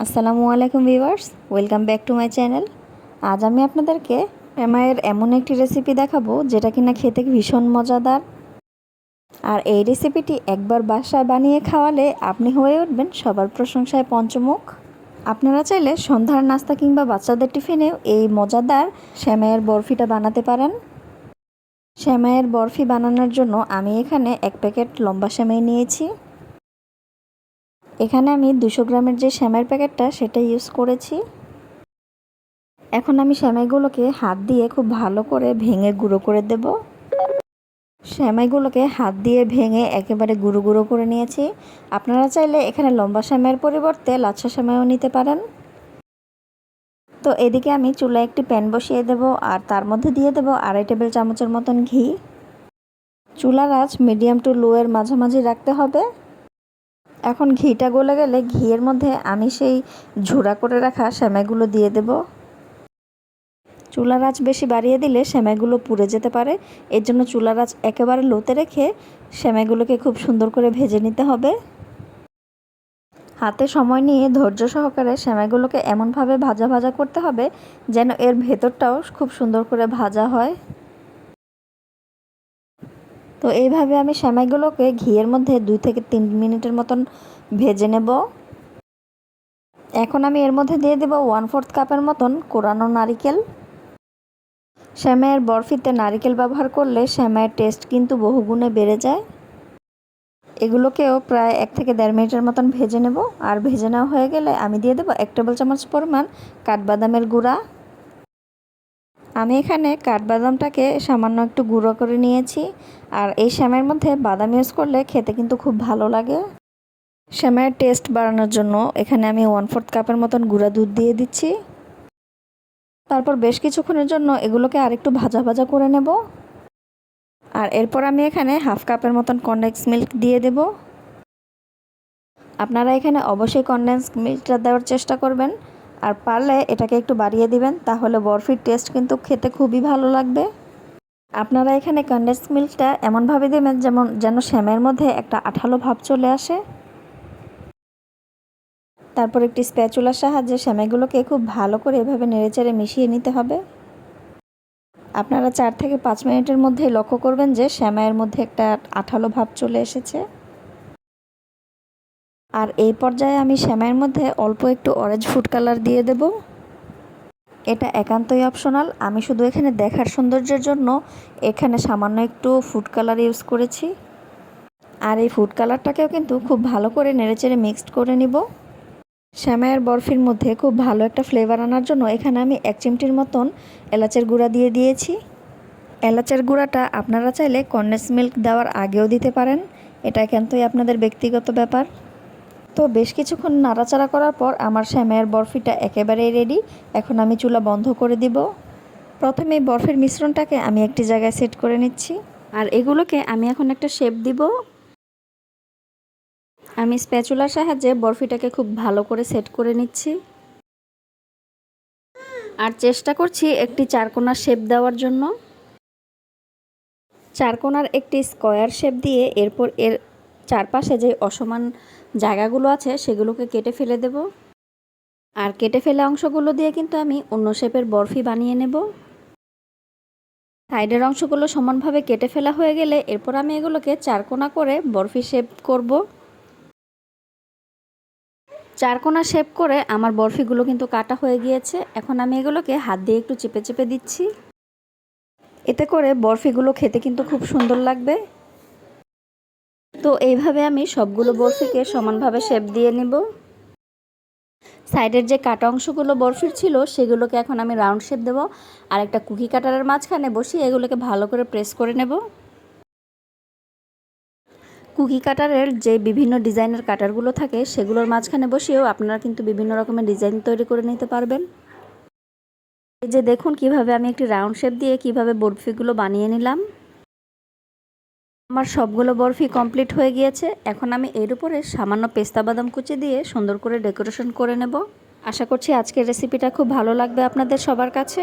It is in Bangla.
আসসালামু আলাইকুম viewers, welcome back to my channel. আজ আমি আপনাদেরকে সেমাইয়ের এমন একটি রেসিপি দেখাবো যেটা কিনা খেতে ভীষণ মজাদার। আর এই রেসিপিটি একবার বাসায় বানিয়ে খাওয়ালে আপনি হয়ে উঠবেন সবার প্রশংসায় পঞ্চমুখ। আপনারা চাইলে সন্ধ্যার নাস্তা কিংবা বাচ্চাদের টিফিনেও এই মজাদার সেমাইয়ের বরফিটা বানাতে পারেন। সেমাইয়ের বরফি বানানোর জন্য আমি এখানে 1 প্যাকেট লম্বা সেমাই নিয়েছি। এখানে আমি 200 গ্রামের যে সেমাইয়ের প্যাকেটটা সেটা ইউজ করেছি। এখন আমি সেমাইগুলোকে হাত দিয়ে খুব ভালো করে ভেঙে গুঁড়ো করে দেব। সেমাইগুলোকে হাত দিয়ে ভেঙে একেবারে গুঁড়ো গুঁড়ো করে নিয়েছি। আপনারা চাইলে এখানে লম্বা সেমাইয়ের পরিবর্তে লাচ্ছা সেমাইও নিতে পারেন। তো এদিকে আমি চুলায় একটি প্যান বসিয়ে দেব আর তার মধ্যে দিয়ে দেব 2.5 টেবিল চামচের মতন ঘি। চুলার আঁচ মিডিয়াম টু লো এর মাঝামাঝি রাখতে হবে। এখন ঘিটা গলে গেলে ঘিয়ের মধ্যে আমি সেই ঝুড়া করে রাখা সেমাইগুলো দিয়ে দেব। চুলার আঁচ বেশি বাড়িয়ে দিলে সেমাইগুলো পুড়ে যেতে পারে, এর জন্য চুলার আঁচ একেবারে লোতে রেখে সেমাইগুলোকে খুব সুন্দর করে ভেজে নিতে হবে। হাতে সময় নিয়ে ধৈর্য সহকারে সেমাইগুলোকে এমনভাবে ভাজা ভাজা করতে হবে যেন এর ভেতরটাও খুব সুন্দর করে ভাজা হয়। তো এইভাবে আমি সেমাইগুলোকে ঘিয়ের মধ্যে 2 থেকে 3 মিনিটের মতন ভেজে নেব। এখন আমি এর মধ্যে দিয়ে দেব 1/4 কাপের মতন কোরানো নারিকেল। সেমাইয়ের বরফিতে নারিকেল ব্যবহার করলে সেমাইয়ের টেস্ট কিন্তু বহুগুণে বেড়ে যায়। এগুলোকেও প্রায় 1 থেকে 1.5 মিনিটের মতন ভেজে নেব। আর ভেজে নেওয়া হয়ে গেলে আমি দিয়ে দেব 1 টেবিল চামচ পরিমাণ কাঠবাদামের গুঁড়া। আমি এখানে কাঠবাদামটাকে সামান্য একটু গুঁড়ো করে নিয়েছি। আর এই সেমাইয়ের মধ্যে বাদাম ইউজ করলে খেতে কিন্তু খুব ভালো লাগে। সেমাইয়ের টেস্ট বাড়ানোর জন্য এখানে আমি 1/4 কাপের মতন গুঁড়া দুধ দিয়ে দিচ্ছি। তারপর বেশ কিছুক্ষণের জন্য এগুলোকে আরেকটু ভাজা ভাজা করে নেব। আর এরপর আমি এখানে 1/2 কাপের মতন কনডেন্স মিল্ক দিয়ে দেব। আপনারা এখানে অবশ্যই কনডেন্স মিল্কটা দেওয়ার চেষ্টা করবেন, আর পারলে এটাকে একটু বাড়িয়ে দিবেন, তাহলে বরফির টেস্ট কিন্তু খেতে খুবই ভালো লাগবে। আপনারা এখানে কনডেন্স মিল্কটা এমনভাবে দেবেন যেন সেমাইয়ের মধ্যে একটা আঠালো ভাব চলে আসে। তারপর একটি স্প্যাচুলার সাহায্যে সেমাইগুলোকে খুব ভালো করে এভাবে নেড়েচেড়ে মিশিয়ে নিতে হবে। আপনারা 4 থেকে 5 মিনিটের মধ্যেই লক্ষ্য করবেন যে সেমাইয়ের মধ্যে একটা আঠালো ভাব চলে এসেছে। আর এই পর্যায়ে আমি সেমাইয়ের মধ্যে অল্প একটু অরেঞ্জ ফুড কালার দিয়ে দেব। এটা একান্তই অপশনাল, আমি শুধু এখানে দেখার সৌন্দর্যের জন্য এখানে সামান্য একটু ফুড কালার ইউজ করেছি। আর এই ফুড কালারটাকেও কিন্তু খুব ভালো করে নেড়েচেড়ে মিক্সড করে নিব। সেমাইয়ের বরফির মধ্যে খুব ভালো একটা ফ্লেভার আনার জন্য এখানে আমি 1 চিমটির মতন এলাচের গুঁড়া দিয়ে দিয়েছি। এলাচের গুঁড়াটা আপনারা চাইলে কনডেন্স মিল্ক দেওয়ার আগেও দিতে পারেন, এটা একান্তই আপনাদের ব্যক্তিগত ব্যাপার। তো বেশ কিছুক্ষণ নাড়াচাড়া করার পর আমার সেমাইয়ের বরফিটা একেবারেই রেডি। এখন আমি চুলা বন্ধ করে দিব। প্রথমে এই বরফির মিশ্রণটাকে আমি একটি জায়গায় সেট করে নিচ্ছি। আর এগুলোকে আমি এখন একটা শেপ দিব। আমি স্প্যাচুলার সাহায্যে বরফিটাকে খুব ভালো করে সেট করে নিচ্ছি। আর চেষ্টা করছি একটি চারকোনার শেপ দেওয়ার জন্য। চারকোনার একটি স্কোয়ার শেপ দিয়ে এরপর এর চারপাশে যে অসমান জায়গাগুলো আছে সেগুলোকে কেটে ফেলে দেব। আর কেটে ফেলা অংশগুলো দিয়ে কিন্তু আমি অন্য শেপের বরফি বানিয়ে নেব। সাইডের অংশগুলো সমানভাবে কেটে ফেলা হয়ে গেলে এরপর আমি এগুলোকে চারকোনা করে বরফি শেপ করব। চারকোনা শেপ করে আমার বরফিগুলো কিন্তু কাটা হয়ে গিয়েছে। এখন আমি এগুলোকে হাত দিয়ে একটু চেপে চেপে দিচ্ছি। এতে করে বরফিগুলো খেতে কিন্তু খুব সুন্দর লাগবে। তো এইভাবে আমি সবগুলো বরফিকে সমানভাবে শেপ দিয়ে নেব। সাইডের যে কাটা অংশগুলো বরফির ছিল সেগুলোকে এখন আমি রাউন্ড শেপ দেব। আর একটা কুকি কাটারের মাঝখানে বসিয়ে এগুলোকে ভালো করে প্রেস করে নেব। কুকি কাটারের যে বিভিন্ন ডিজাইনের কাটারগুলো থাকে সেগুলোর মাঝখানে বসিয়েও আপনারা কিন্তু বিভিন্ন রকমের ডিজাইন তৈরি করে নিতে পারবেন। এই যে দেখুন কিভাবে আমি একটি রাউন্ড শেপ দিয়ে কিভাবে বরফিগুলো বানিয়ে নিলাম। আমার সবগুলো বরফি কমপ্লিট হয়ে গিয়েছে। এখন আমি এর উপরে সামান্য পেস্তা বাদাম কুচি দিয়ে সুন্দর করে ডেকোরেশন করে নেব। আশা করছি আজকের রেসিপিটা খুব ভালো লাগবে আপনাদের সবার কাছে।